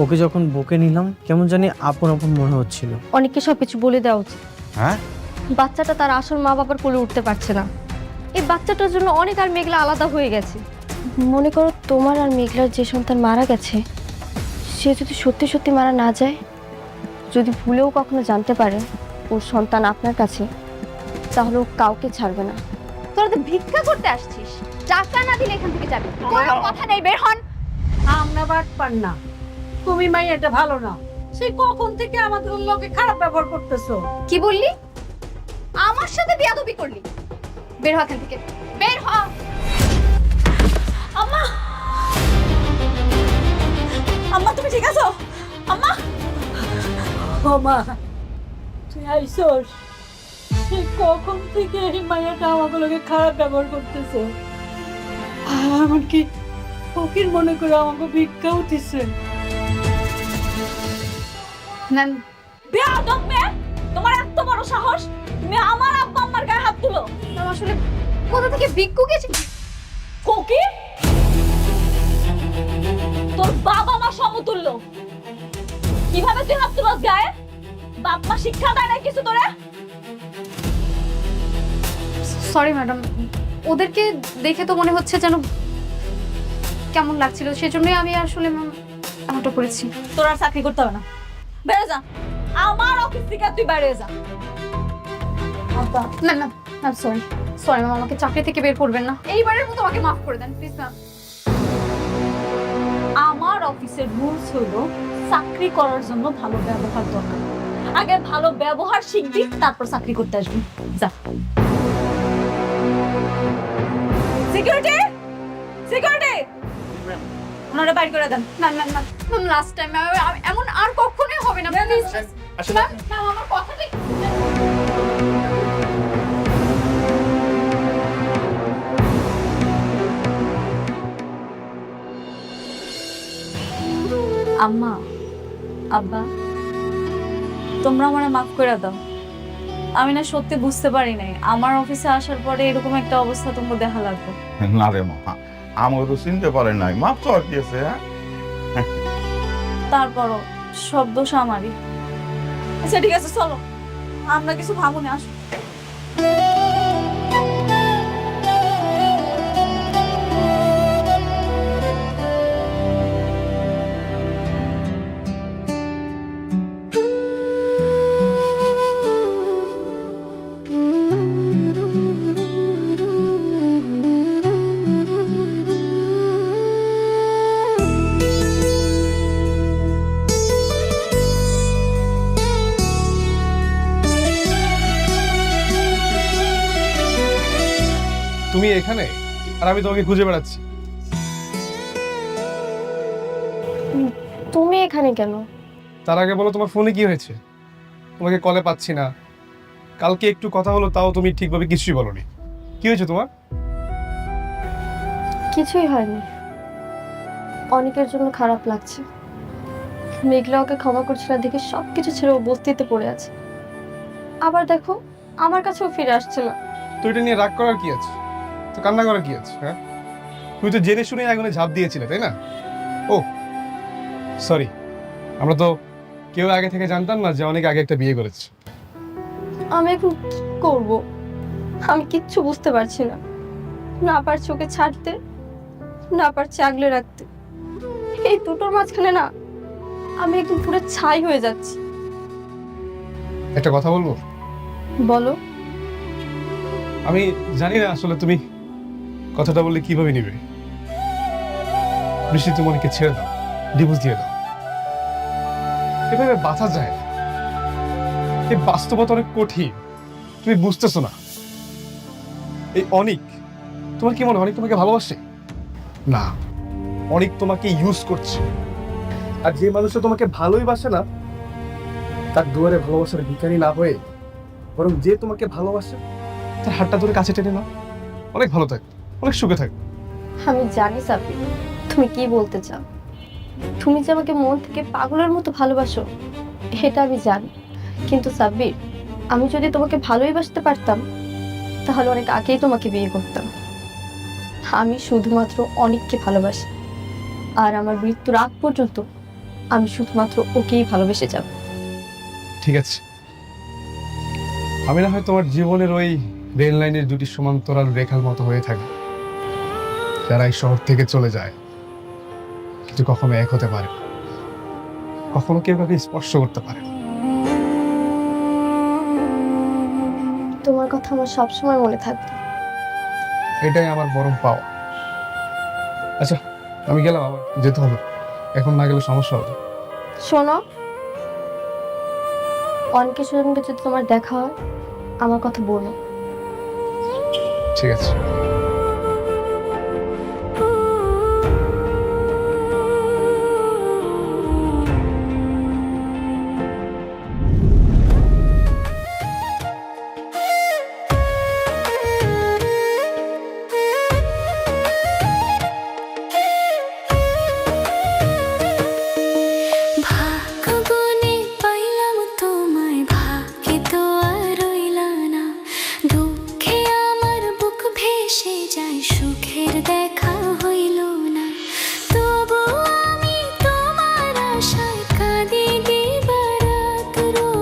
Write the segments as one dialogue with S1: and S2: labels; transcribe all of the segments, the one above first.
S1: ওকে যখন বুকে নিলাম কেমন জানি আপন আপন মনে হচ্ছিল।
S2: অনেককে সবকিছু বলে দেওয়া উচিত।
S3: হ্যাঁ,
S2: বাচ্চাটা তার আসল মা বাবার কোলে উঠতে পারছে না। এই বাচ্চাটার জন্য অনেক আর মেঘলা আলাদা হয়ে গেছে। মনে করো তোমার আর মেঘলার যে সন্তান মারা গেছে, সে যদি সত্যি সত্যি মারা না যায়, যদি ভুলেও কখনো জানতে পারে ওর সন্তান আপনার কাছে, তাহলে ও কাউকে ছাড়বে না।
S4: তোরা তো ভিক্ষা করতে আসছিস, টাকা না দিলে এখান থেকে যাবি। কোনো কথা নেই, বের হন।
S5: আমরা বাট পান না, তুমি মাইয়াটা ভালো না। সেই কখন থেকে আমাদের লোকে খারাপ ব্যবহার করতেছো।
S4: কি বললি? আমার সাথে বেয়াদবি করলি? বের হ এখান থেকে, বের হ।
S5: আম্মা, আম্মা তুমি ঠিক আছো? আম্মা, ও মা তুই আইসোস? সেই কখন থেকে এই মাইয়াটা আমাদের লোকে খারাপ ব্যবহার করতেছে। এমনকি ফকির মনে করে আমাকে ভিক্ষাও দিচ্ছে।
S4: নেন।
S5: বেয়াদব মেয়ে, তোমার এত বড় সাহস, তুমি আমার আব্বা আম্মার গায়ে হাত তুলো।
S4: আসলে কোথা থেকে ভিক্ষুক এসে?
S5: ফকির, তোর বাবা মা সমতুল্য, কিভাবে তুই হাত তুলস গায়ে? বাপ মা শিক্ষা দেয় না কিছু তোরে?
S4: সরি ম্যাডাম, ওদেরকে দেখে তো মনে হচ্ছে যেন কেমন লাগছিল, সেজন্যই আমি আসলে এমনটা করেছি।
S5: তোর আর চাকরি করতে হবে না, বেরো যা আমার অফিস থেকে, তুই বেরিয়ে যা।
S4: না না ম্যাম, সরি সরি ম্যাম, আমাকে চাকরি থেকে বের করবেন না। এইবারের মতো আমাকে মাফ করে দেন প্লিজ ম্যাম।
S5: আমার অফিসের রুলস হলো চাকরি করার জন্য ভালো ব্যবহার দরকার। আগে ভালো ব্যবহার শিখবি, তারপর চাকরি করতে আসবি। যা। সিকিউরিটি, সিকিউরিটি, ওনারা বাইর করে দেন।
S4: না না না ম্যাম, লাস্ট টাইম এমন আর কখনোই হবে না প্লিজ ম্যাম। ম্যাম আমার কথাটা
S5: আম্মা, আব্বা, তোমরা আমারে মাফ করে দাও। আমি না সত্যি বুঝতে পারি নাই আমার অফিসে আসার পরে এরকম একটা অবস্থা তোমার দেখা লাগবে।
S3: না রে মা, আমাকে তো চিনতে পারে নাই, মাপ তো আর কি আছে। হ্যাঁ,
S5: তারপরও সব দোষ আমারই। আচ্ছা ঠিক আছে, চলো আমরা কিছু ভাবুনি, আসো।
S6: তুমি এখানে আর আমি তোমাকে খুঁজে বেড়াচ্ছি।
S2: তুমি এখানে কেন?
S6: তার আগে বলো তোমার ফোনে কি হয়েছে? তোমাকে কলে পাচ্ছি না, কালকে একটু কথা হলো তাও তুমি ঠিকভাবে কিছুই বলোনি। কি হয়েছে তোমার?
S2: কিছুই হয়নি। অনেকের জন্য খারাপ লাগছে। মেঘলা ওকে ক্ষমা করছে না দেখে সবকিছু ছেড়ে ও বস্তিতে পড়ে আছে। আবার দেখো আমার কাছেও ফিরে আসছে না।
S6: তো এটা নিয়ে রাগ করার কি আছে? তো কান্না করার কি আছে? হ্যাঁ, তুমি তো জেনে শুনে আগুনে ঝাঁপ দিয়েছিলে, তাই না? ও সরি, আমরা তো কেউ আগে থেকে জানতাম না যে অনেক আগে একটা বিয়ে করেছে।
S2: আমি এখন কি করব? আমি কিচ্ছু বুঝতে পারছি না। না পারছি ওকে ছাড়তে, না পারছি আগলে রাখতে। এই দুটোর মাঝখানে না আমি একদম পুরো ছাই হয়ে যাচ্ছি।
S6: একটা কথা বলবো?
S2: বলো।
S6: আমি জানি না আসলে তুমি কথাটা বললে কিভাবে নিবে। বৃষ্টি, তুমি অনেককে ছেড়ে দাও, ডিভোর্স দিয়ে দাও। এভাবে বাঁচা যায় না। এই বাস্তবতা অনেক কঠিন, তুমি বুঝতেছো না। এই অনিক, তোমার কি মনে হয় অনেক তোমাকে ভালোবাসে? না, অনেক তোমাকে ইউজ করছে। আর যে মানুষটা তোমাকে ভালোই বাসে না, তার দুয়ারে ভালোবাসার ভিখারি না হয়ে বরং যে তোমাকে ভালোবাসে তার হাতটা ধরে কাছে টেনে নাও। অনেক ভালো থাকবে, অনেক সুখে থাকবে।
S2: আমি জানি সাব্বির তুমি কি বলতে চাও। তুমি যে আমাকে মন থেকে পাগলের মতো ভালোবাসো এটা আমি জানি। কিন্তু সাব্বির, আমি যদি তোমাকে ভালোই বাসতে পারতাম তাহলে অনেক আগেই তোমাকে বিয়ে করতাম। আমি শুধুমাত্র অনেককে ভালোবাসি, আর আমার মৃত্যুর আগ পর্যন্ত আমি শুধুমাত্র ওকেই ভালোবেসে যাব।
S6: ঠিক আছে, আমি না হয় তোমার জীবনের ওই রেল লাইনের দুটি সমান্তরাল রেখার মতো হয়ে থাকি, যারা এই শহর থেকে চলে যায় কিন্তু কখনো এক হতে পারে না, কখনো কেউ কাউকে স্পর্শ করতে পারে না।
S2: তোমার কথা আমার সবসময় মনে থাকবে।
S6: এটাই আমার বরং পাওয়া। আচ্ছা, আমি গেলাম, আবার যেতে হবে, এখন না গেলে সমস্যা হবে।
S2: শোনো, অনেকের সঙ্গে যদি তোমার দেখা হয় আমার কথা বলো।
S6: ঠিক আছে।
S7: ভাগ্যবনে পাইলাম তোমায়, ভাগ্যে তো আর রইলা না। দুঃখে আমার বুক ভেসে যায়, সুখের দেখা হইল না। তবু আমি তোমার আশায় কাঁদি দিবারাত রোজ।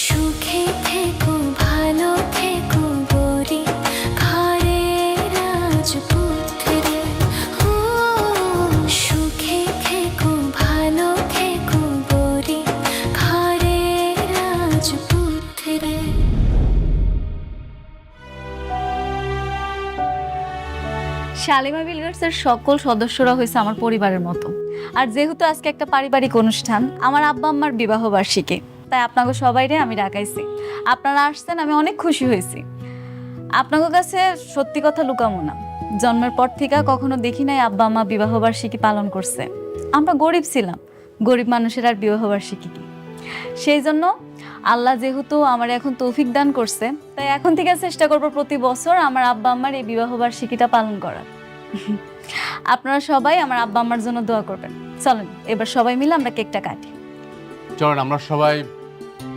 S7: সুখে থেকো, ভালো থেকো গরি, ঘরের রাজপুত্রে। সুখে থেকো, ভালো থেকো গরি, ঘরের রাজপুত্রে।
S8: শালিমা বিলগার্সের সকল সদস্যরা হয়েছে আমার পরিবারের মতো। আর যেহেতু আজকে একটা পারিবারিক অনুষ্ঠান, আমার আব্বা আম্মার বিবাহ বার্ষিকী, তাই আপনাকে সবাইরে আমি ডাকাইছি। আপনারা আসছেন, আমি অনেক খুশি হয়েছি। আপনাদের কাছে সত্যি কথা লুকামো না, জন্মের পর থেকে কখনো দেখি নাই আব্বা আম্মা বিবাহ বার্ষিকী পালন করছে। আমরা গরিব ছিলাম, গরিব মানুষের আর বিবাহ বার্ষিকী কি। সেই জন্য আল্লাহ যেহেতু আমার এখন তৌফিক দান করছে, তাই এখন থেকে চেষ্টা করবো প্রতি বছর আমার আব্বা আম্মার এই বিবাহ বার্ষিকীটা পালন করার। আপনারা সবাই আমার আব্বা আম্মার জন্য দোয়া করবেন। চলেন এবার সবাই মিলে আমরা কেকটা কাটি।
S9: চলেন আমরা সবাই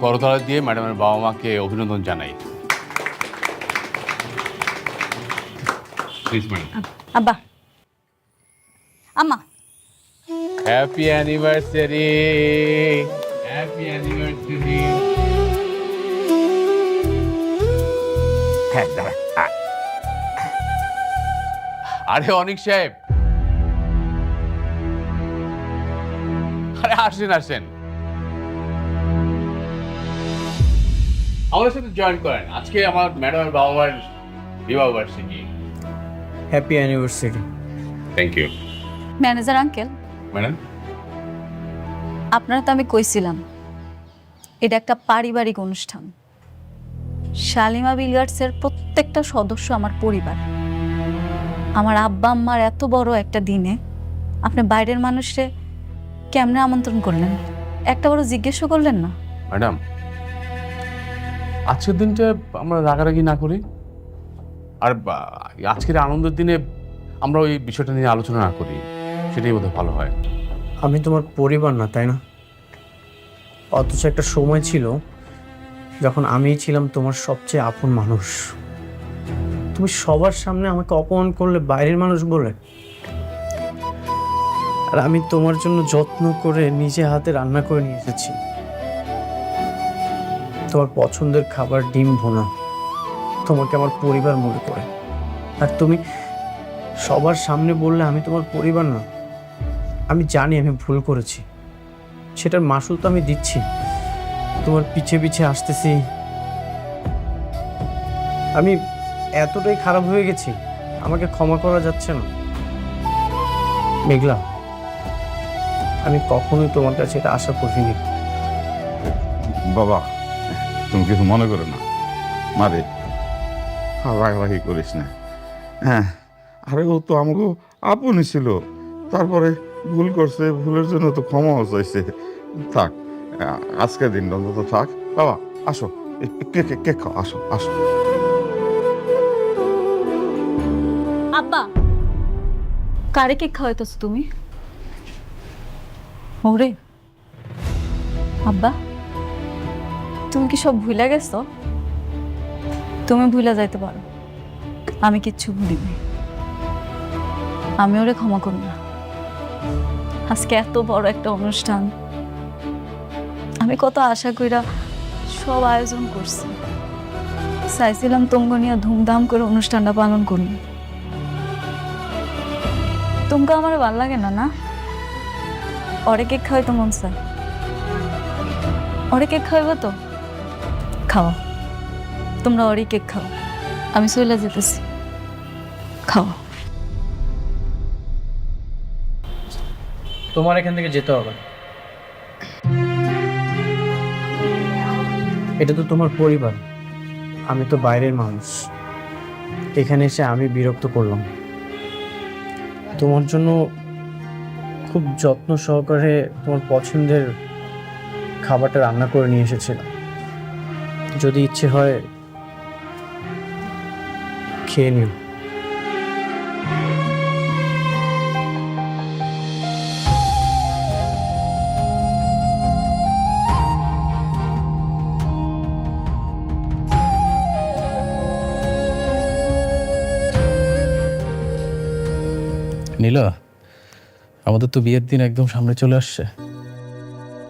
S9: করতালা দিয়ে ম্যাডামের বাবা মাকে অভিনন্দন জানাই। Please madam.
S8: আব্বা, আম্মা,
S9: হ্যাপি অ্যানিভার্সারি, হ্যাপি অ্যানিভার্সারি। আরে অনিক সাহেব, আরে আসেন আসেন, আমাদের সাথে জয়েন করেন। আজকে আমার ম্যাডামের বাবা মার বিবাহ বার্ষিকী।
S1: Happy anniversary.
S9: Thank you
S8: manager uncle.
S9: Madam.
S8: আপনারা তো আমি কইছিলাম এটা একটা পারিবারিক অনুষ্ঠান। শালিমা বিলগার্সের প্রত্যেকটা সদস্য আমার পরিবার। আমার আব্বা আম্মার এত বড় একটা দিনে আপনি বাইরের মানুষরে কেমনে আমন্ত্রণ করলেন, একটা বড় জিজ্ঞেসও করলেন না?
S9: ম্যাডাম, আজকের দিনটা আমরা রাগারাগি না করি, আর আজকের আনন্দের দিনে আমরা ওই বিষয়টা নিয়ে আলোচনা না করি, সেটাই বোধহয় ভালো হয়।
S1: আমি তোমার পরিবার না, তাই না? অথচ একটা সময় ছিল যখন আমিই ছিলাম তোমার সবচেয়ে আপন মানুষ। তুমি সবার সামনে আমাকে অপমান করলে বাইরের মানুষ বলে, আর আমি তোমার জন্য যত্ন করে নিজে হাতে রান্না করে নিয়ে এসেছি। তোমার পছন্দের খাবার ডিম ভুনা, তোমাকে আমার পরিবার মনে করে। আর তুমি সবার সামনে বললে আমি তোমার পরিবার না। আমি জানি আমি ভুল করেছি, সেটার মাসুল তো আমি দিচ্ছি। তোমার পিছে পিছে আসতেছি। আমি এতটাই খারাপ হয়ে গেছি, আমাকে ক্ষমা করা যাচ্ছে না। মেঘলা, আমি কখনোই তোমার কাছে এটা আশা করিনি।
S3: বাবা, তুমি কিছু মনে করো না। মারে রাগারাগি করিস না। হ্যাঁ, আরে ও তো আমাকে আপনই ছিল, তারপরে ভুল করছে, ভুলের জন্য তো ক্ষমাও চাইছে। থাক, আজকের দিনটা অন্তত থাক। বাবা আসো, কেক খাও, আসো আসো।
S8: আব্বা, কারে কেক খাওয়াইতেছ তুমি? ওরে আব্বা, তুমি কি সব ভুলে গেছো? তুমি ভুলে যাইতে পারো, আমি কিচ্ছু ভুলিনি। আমি ওরে ক্ষমা করব না। আজকে এত বড় একটা অনুষ্ঠান, আমি কত আশা কইরা সব আয়োজন করছি, চাইছিলাম তোমগো নিয়ে ধুমধাম করে অনুষ্ঠানটা পালন করুন। তোমকে আমার ভাল লাগে না না? অরে কেক খাওয়াইতো মন চায়, অরে কেক খাওয়াইব তো খাওয়া, তোমরা অরে কেক খাও, আমি চলে যেতেছি, খাওয়া।
S1: তোমার এখান থেকে যেতে হবে। এটা তো তোমার পরিবার, আমি তো বাইরের মানুষ। এখানে এসে আমি বিরক্ত করলাম। তোমার জন্য খুব যত্ন সহকারে তোমার পছন্দের খাবারটা রান্না করে নিয়ে এসেছিলাম। যদি ইচ্ছে হয় খেয়ে নিও।
S10: নীলা, আমাদের তো বিয়ের দিন একদম সামনে চলে আসছে,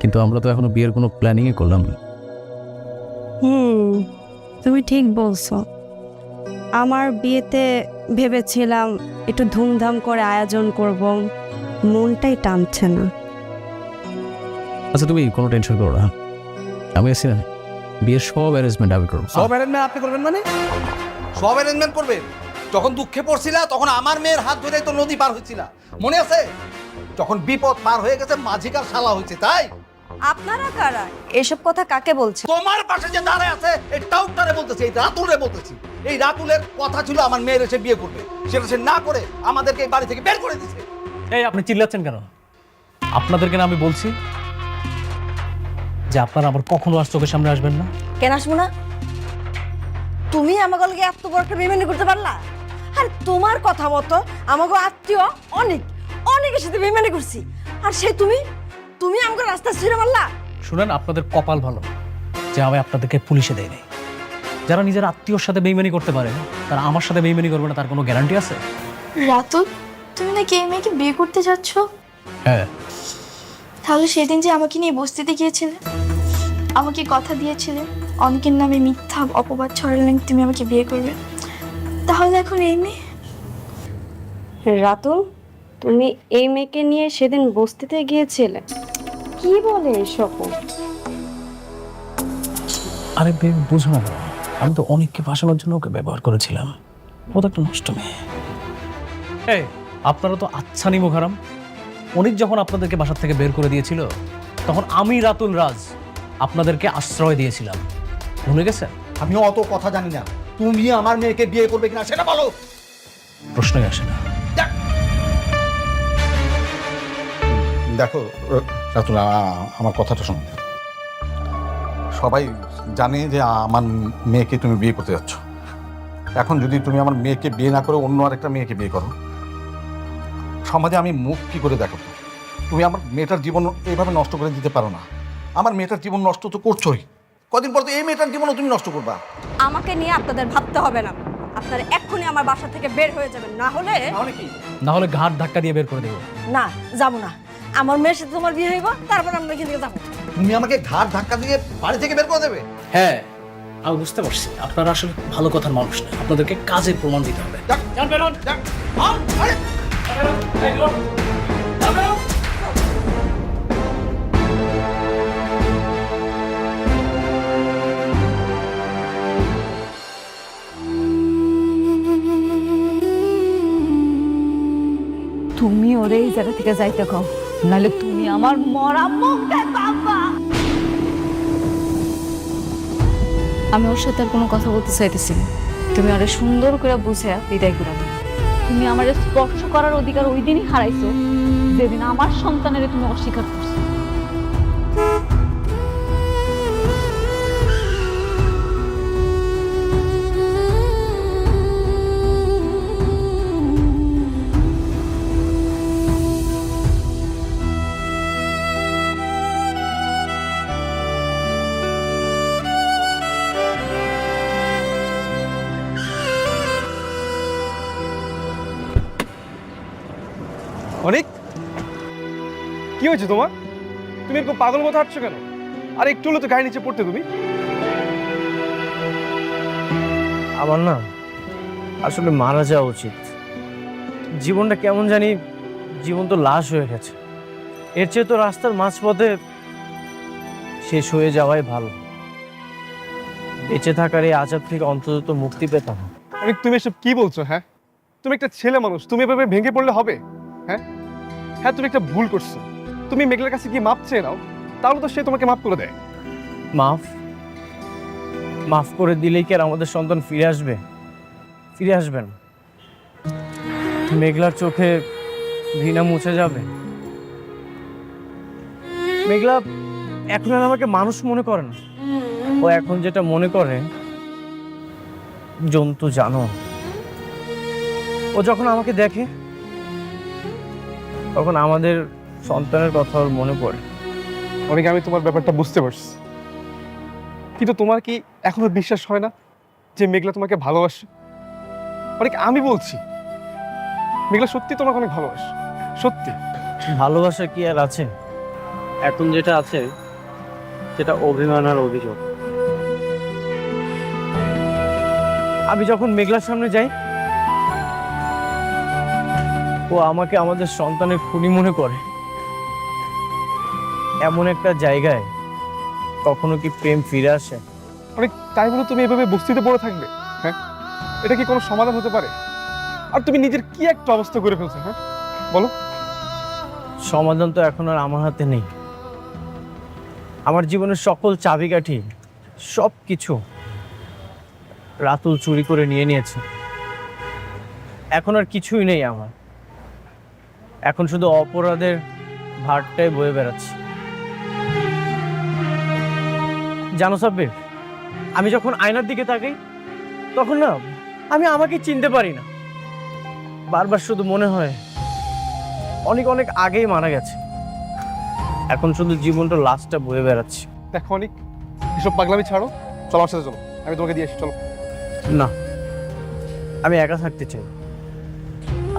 S10: কিন্তু আমরা তো এখনো বিয়ের কোনো প্ল্যানিংই করলাম না।
S11: তুমি ঠিক বলছো। আমার বিয়েতে ভেবেছিলাম একটু ধুমধাম করে আয়োজন করব, মনটাই টানছে না।
S10: আচ্ছা তুমি কোনো টেনশন করো না, আমি আছি না, বিয়ের সব অ্যারেঞ্জমেন্ট আমি করবো।
S12: সব অ্যারেঞ্জমেন্ট আপনি করবেন মানে? সব অ্যারেঞ্জমেন্ট করবেন? যখন দুঃখে পড়ছিলা তখন আমার মেয়ের হাত ধরে তো নদী পার হয়েছিল, মনে আছে? যখন বিপদ পার হয়ে গেছে মাঝিকার শালা হয়েছে, তাই?
S11: আপনারা কারা? এসব কথা কাকে বলছে?
S12: তোমার পাশে যে দাঁড়ায় আছে এই টাউটারে বলতেছি, এই রাতুলে বলতেছি। এই রাতুলের কথা ছিল আমার মেয়ের এসে বিয়ে করবে, সেটা সে না করে আমাদেরকে এই বাড়ি থেকে বের করে দিয়েছে।
S10: এই আপনি চিল্লাচ্ছেন কেন? আপনাদেরকে না আমি বলছি যে আপনারা আবার কখনো আর চোখের সামনে আসবেন না।
S11: কেন আসবো না? তুমি আমাকে লগে এত বড় একটা বেইমানি করতে পারলা? আর তোমার কথা মতো আমাকে আত্মীয় অনেক অনেকের সাথে বেইমানি করছি, আর সেই তুমি আমাকে রাস্তা ছেড়ে মারলা।
S10: শুনেন, আপনাদের কপাল ভালো যে আমি আপনাদেরকে পুলিশে দেয় নাই। যারা নিজের আত্মীয়র সাথে বেইমানি করতে পারে তারা আমার সাথে বেইমানি করবে না, তার কোনো গ্যারান্টি আছে?
S2: রাতুল, তুমি নাকি এই মেয়েকে বিয়ে করতে যাচ্ছ?
S10: হ্যাঁ।
S2: তাহলে সেদিন যে আমাকে নিয়ে বস্তিতে গিয়েছিলে, আমাকে কথা দিয়েছিলে অনেকের নামে মিথ্যা অপবাদ ছড়ালেন তুমি আমাকে বিয়ে করবে, তাহলে এখন এই মেয়ে?
S11: রাতুল, তুমি এই মেয়েকে নিয়ে সেদিন বস্তিতে গিয়েছিলে? কি বলে এসব?
S10: আরে বুঝো না, আমি তো অনেককে ফাঁসানোর জন্য ওকে ব্যবহার করেছিলাম। ও তো একটা নষ্ট মেয়ে। এই আপনারা তো আচ্ছা নিমো খারাম। অনেক যখন আপনাদেরকে বাসার থেকে বের করে দিয়েছিল তখন আমি রাতুল রাজ আপনাদেরকে আশ্রয় দিয়েছিলাম, ভুলে গেছেন?
S12: আমিও অত কথা জানি না, তুমি আমার মেয়েকে বিয়ে করবে কিনা সেটা বলো।
S10: প্রশ্নই আসে না।
S3: দেখো রাতুল, আমার কথাটা শোনো। সবাই জানে যে আমার মেয়েকে তুমি বিয়ে করতে যাচ্ছ। এখন যদি তুমি আমার মেয়েকে বিয়ে না করে অন্য আরেকটা মেয়েকে বিয়ে করো, সমাজে আমি মুখ কি করে দেখাবো? তুমি আমার মেয়েটার জীবন এইভাবে নষ্ট করে দিতে পারো না। আমার মেয়েটার জীবন নষ্ট তো করছোই, কদিন পর তো এই মেয়েটার জীবনও তুমি নষ্ট করবা।
S11: আমাকে নিয়ে আপনাদের ভাবতে হবে না, আপনারা এক্ষুনি আমার বাসা থেকে বের হয়ে যাবেন, না হলে
S10: ঘাট ধাক্কা দিয়ে বের করে দেবো।
S11: না, যাবো না। আমার মেয়ের সাথে তোমার বিয়ে হইব, তারপর আমরা এখান থেকে যাবো।
S12: তুমি আমাকে ঘাট ধাক্কা দিয়ে বাড়ি থেকে বের করে দেবে?
S10: হ্যাঁ, আমি বুঝতে পারছি আপনারা আসলে ভালো কথার মানুষ না, আপনাদেরকে কাজের প্রমাণ দিতে হবে।
S8: তুমি ওরে এই জায়গা থেকে যাইতে কও, নাহলে তুমি আমার মরা মুখটা পাবা। আমি ওর সাথে আর কোনো কথা বলতে চাইতেছি না, তুমি আরে সুন্দর করে বুঝে বিদায় করে দাও। তুমি আমার স্পর্শ করার অধিকার ওই দিনই হারাইছো যেদিন আমার সন্তানের তুমি অস্বীকার করছো।
S6: অনেক কি হয়েছে তোমার? তুমি এরকম পাগল মতো হাঁটছো কেন? আর একটু হলে তো গায়ে নিচে পড়তে তুমি।
S1: আমার না আসলে মারা যাওয়া উচিত। জীবনটা কেমন জানি, জীবন তো লাশ হয়ে গেছে। এর চেয়ে তো রাস্তার মাঝপথে শেষ হয়ে যাওয়াই ভালো। বেঁচে থাকার এই আজাব থেকে অন্তত মুক্তি পেতাম।
S6: অনেক, তুমি এসব কি বলছো? হ্যাঁ, তুমি একটা ছেলে মানুষ, তুমি এভাবে ভেঙে পড়লে হবে? হ্যাঁ হ্যাঁ, তুমি একটা ভুল করছো। তুমি মেঘলার কাছে কি মাপ চেয়ে নাও, তাহলে তো সে তোমাকে মাফ করে দেয়।
S1: মাফ করে দিলেই কি আর আমাদের সন্তান ফিরে আসবে? ফিরে আসবেন? মেঘলার চোখে ঘৃণা মুছে যাবে? মেঘলা এখন আর আমাকে মানুষ মনে করে না। ও এখন যেটা মনে করে জন্তু জানো। ও যখন আমাকে দেখে তখন আমাদের সন্তানের কথা ওর মনে পড়ে।
S6: অনেক, আমি তোমার ব্যাপারটা বুঝতে পারছি, কিন্তু তোমার কি এখনো বিশ্বাস হয় না যে মেঘলা তোমাকে ভালোবাসে? অনেক, আমি বলছি মেঘলা সত্যি তোমাকে অনেক ভালোবাসে, সত্যি।
S1: ভালোবাসা কি আর আছে? এখন যেটা আছে সেটা অভিমান আর অভিযোগ। আমি যখন মেঘলার সামনে যাই ও আমাকে আমাদের সন্তানের খুনি মনে করে। এমন একটা জায়গায় কখনো কি প্রেম ফিরে আসে?
S6: অনেক, তাই বলে তুমি এভাবে বস্তিতে পড়ে থাকবে? হ্যাঁ, এটা কি কোনো সমাধান হতে পারে? আর তুমি নিজের কি একটা অবস্থা করে ফেলছো? হ্যাঁ বলো।
S1: সমাধান তো এখন আর আমার হাতে নেই। আমার জীবনের সকল চাবিকাঠি, সব কিছু রাতুল চুরি করে নিয়ে নিয়েছে। এখন আর কিছুই নেই আমার। এখন শুধু অপরাধের ভারটাই বয়ে বেড়াচ্ছি। জানো সাব্বির, আমি যখন আয়নার দিকে তাকাই তখন না আমি আমাকে চিনতে পারি না। বারবার শুধু মনে হয় অনেক অনেক আগেই মারা গেছে। এখন শুধু জীবনটা লাস্টটা বয়ে বেড়াচ্ছি।
S6: দেখো অনেক, এসব পাগলামি ছাড়ো, চলো আমার সাথে চলো, আমি তোমাকে দিয়ে আসি, চলো।
S1: না, আমি একা থাকতে চাই।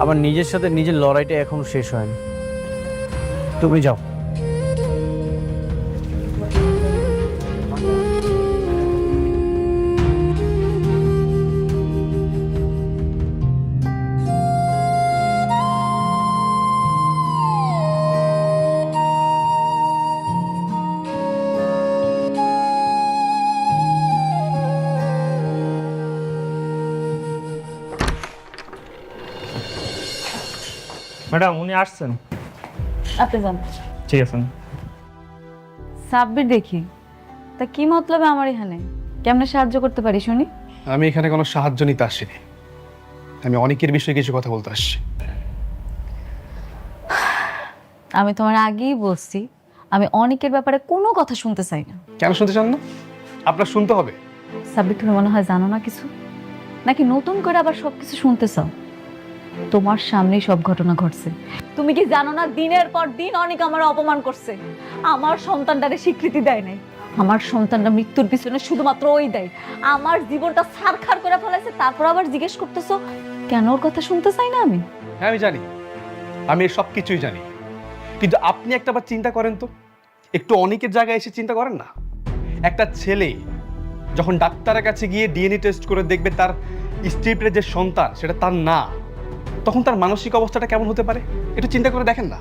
S1: আমার নিজের সাথে নিজের লড়াইটা এখনো শেষ হয়নি। তুমি যাও। ম্যাডাম, উনি আসছেন।
S8: আপনি যান।
S1: ঠিক আছে।
S8: সাব্বির দেখি, তা কি মতলবে আমার এখানে? কেমনে সাহায্য করতে পারি শুনি?
S6: আমি এখানে কোনো সাহায্য নিতে আসিনি, আমি অনেকের বিষয়ে কিছু কথা বলতে আসছি।
S8: আমি তোমার আগেই বলছি, আমি অনেকের ব্যাপারে কোনো কথা শুনতে চাই না।
S6: কেন শুনতে চান না? আপনার শুনতে হবে।
S8: সাব্বির, তুমি মনে হয় জানো না কিছু, নাকি নতুন করে আবার সবকিছু শুনতে চাও? তোমার সামনেই সব ঘটনা ঘটছে। তুমি কি জানো না, দিনের পর দিন অনেক আমার অপমান করছে, আমার সন্তানটারে স্বীকৃতি দেয় নাই। আমার সন্তানটা মৃত্যুর পিছনে শুধুমাত্র ওই দেয়। আমার জীবনটা ছারখার করে ফেলাইছে, তারপর আবার জিজ্ঞেস করতেছো কেন ওর কথা শুনতে চাই না আমি?
S6: হ্যাঁ আমি জানি, আমি সব কিছুই জানি, কিন্তু আপনি একটা বার চিন্তা করেন তো, একটু অনেকের জায়গায় এসে চিন্তা করেন না। একটা ছেলে যখন ডাক্তারের কাছে গিয়ে ডিএনএ টেস্ট করে দেখবে তার স্ত্রীর যে সন্তান সেটা তার না, তখন তার মানসিক অবস্থাটা কেমন হতে পারে একটু চিন্তা করে দেখেন না।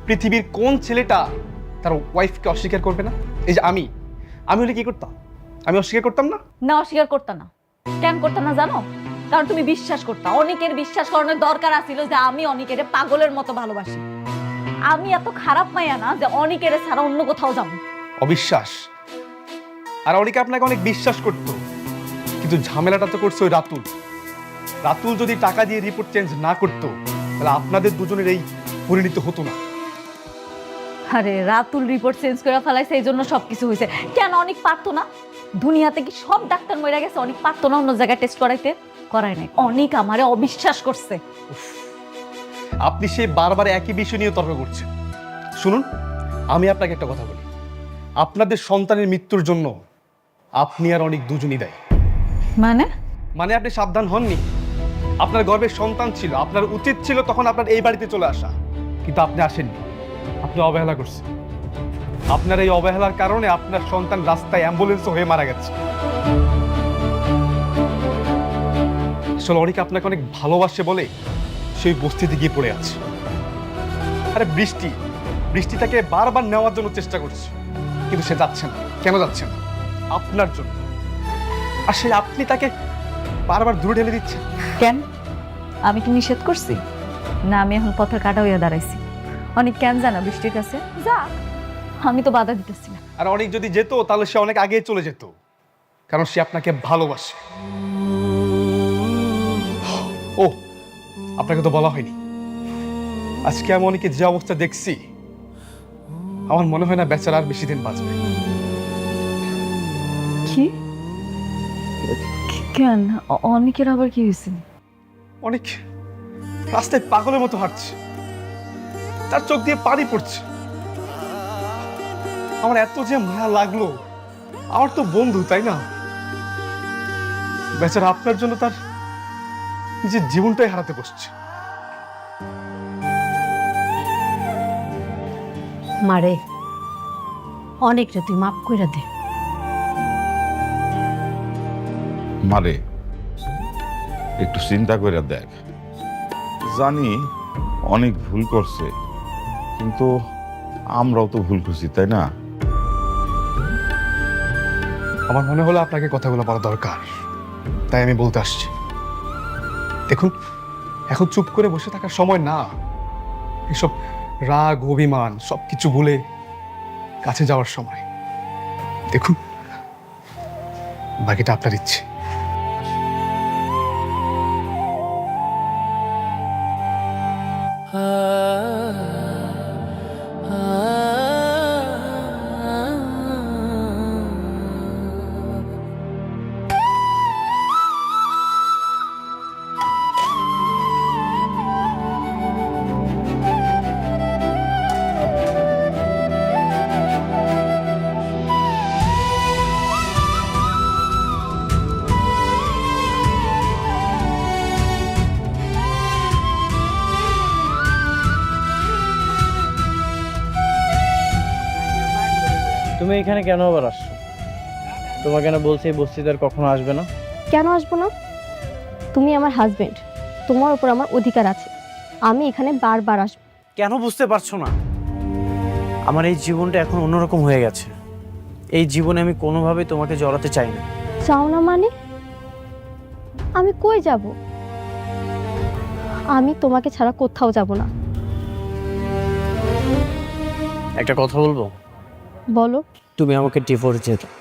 S6: পৃথিবীর কোন ছেলেটা তার ওয়াইফকে অস্বীকার করবে না? এই যে আমি হলে কি করতাম? আমি অস্বীকার করতাম না?
S8: না, অস্বীকার করতাম না। কেন করতাম না জানো? কারণ তুমি বিশ্বাস করতা। অনেকের বিশ্বাস করানোর দরকার আছিল যে আমি অনেকের পাগলের মতো ভালোবাসি। আমি এত খারাপ মাইয়া না যে অনেকের ছাড়া অন্য কোথাও যাবো।
S6: অবিশ্বাস? আর অনেকে আপনাকে অনেক বিশ্বাস করত, কিন্তু ঝামেলাটা তো করছে ওই রাতুল। রাতুল যদি টাকা দিয়ে রিপোর্ট চেঞ্জ না করতো তাহলে আপনাদের দুজনের এই পরিণতি হতো না।
S8: আরে রাতুল রিপোর্ট চেঞ্জ করে ফেলাইছে, এই জন্য সবকিছু হয়েছে। কেন অনেক পারতো না? দুনিয়াতে কি সব ডাক্তার মরে গেছে? অনেক পারতো না অন্য জায়গায় টেস্ট করাইতে? করায় নাই। অনেক আমারে অবিশ্বাস করছে।
S6: আপনি সেই বারবার একই বিষয় নিয়ে তর্ক করছেন। শুনুন, আমি আপনাকে একটা কথা বলি, আপনাদের সন্তানের মৃত্যুর জন্য আপনি আর অনেক দুজনই দায়ী।
S8: মানে
S6: আপনি সাবধান হননি। আপনার গর্ভের সন্তান ছিল, আপনার উচিত ছিল তখন আপনার এই বাড়িতে চলে আসা, কিন্তু আপনি আসেননি। আপনি অবহেলা করছেন। আপনার এই অবহেলার কারণে আপনার সন্তান রাস্তায় অ্যাম্বুলেন্স হয়ে মারা গেছে। আসলে অনেক আপনাকে অনেক ভালোবাসে বলে সেই বস্তিতে গিয়ে পড়ে আছে। আরে বৃষ্টি তাকে বারবার নেওয়ার জন্য চেষ্টা করছে, কিন্তু সে যাচ্ছে না। কেন যাচ্ছে না? আপনার জন্য। আর সেই আপনি তাকে বারবার দূরে ঠেলে দিচ্ছেন।
S8: কেন? আমি কি নিষেধ করছি? না, আমি এখন পথের কাটা হইয়া দাঁড়াইছি। অনেক কেন জানা বৃষ্টির কাছে যা, আমি তো বাধা দিতেছি না।
S6: আর অনেক যদি যেত তাহলে সে অনেক আগে চলে যেত, কারণ সে আপনাকে ভালোবাসে। ও, আপনাকে তো বলা হয়নি, আজকে আমি অনেকে যে অবস্থা দেখছি, আমার মনে হয় না বেচারা আর বেশি দিন বাঁচবে।
S8: কি? কেন? অনেকের আবার কি হয়েছে?
S6: অনেক রাস্তায় পাগলের মতো হাঁটছে, তার চোখ দিয়ে পানি পড়ছে। আমার এত যে মায়া লাগলো, আমার তো বন্ধু, তাই না? বেচারা আপনার জন্য তার নিজের জীবনটাই হারাতে বসছে।
S5: মারে, অনেকটা তুই মাফ করে দে।
S3: মারে, একটু চিন্তা করে দেখ। জানি অনেক ভুল করছে, কিন্তু আমরাও তো ভুল করছি, তাই না?
S6: আমার মনে হলো আপনাকে কথাগুলো বলা দরকার, তাই আমি বলতে আসছি। দেখুন, এখন চুপ করে বসে থাকার সময় না। এসব রাগ অভিমান সবকিছু ভুলে কাছে যাওয়ার সময়। দেখুন, বাকিটা আপনার ইচ্ছে।
S1: তুমি এখানে কেন আবার আসছো? তোমাকে কেন বলছি এই বস্তিতে আর কখনো আসবে না?
S2: কেন আসবো না? তুমি আমার হাজবেন্ড, তোমার উপর আমার অধিকার আছে। আমি এখানে বারবার আসবো।
S1: কেন বুঝতে পারছো না? আমার এই জীবনটা এখন অন্যরকম হয়ে গেছে। এই জীবনে আমি কোনোভাবেই তোমাকে জড়াতে চাই না।
S2: চাও না মানে? আমি কই যাব? আমি তোমাকে ছাড়া কোথাও যাব না।
S1: একটা কথা বলবো?
S2: বলো।
S1: তুমি আমাকে ডিভোর্স দিয়ে দাও।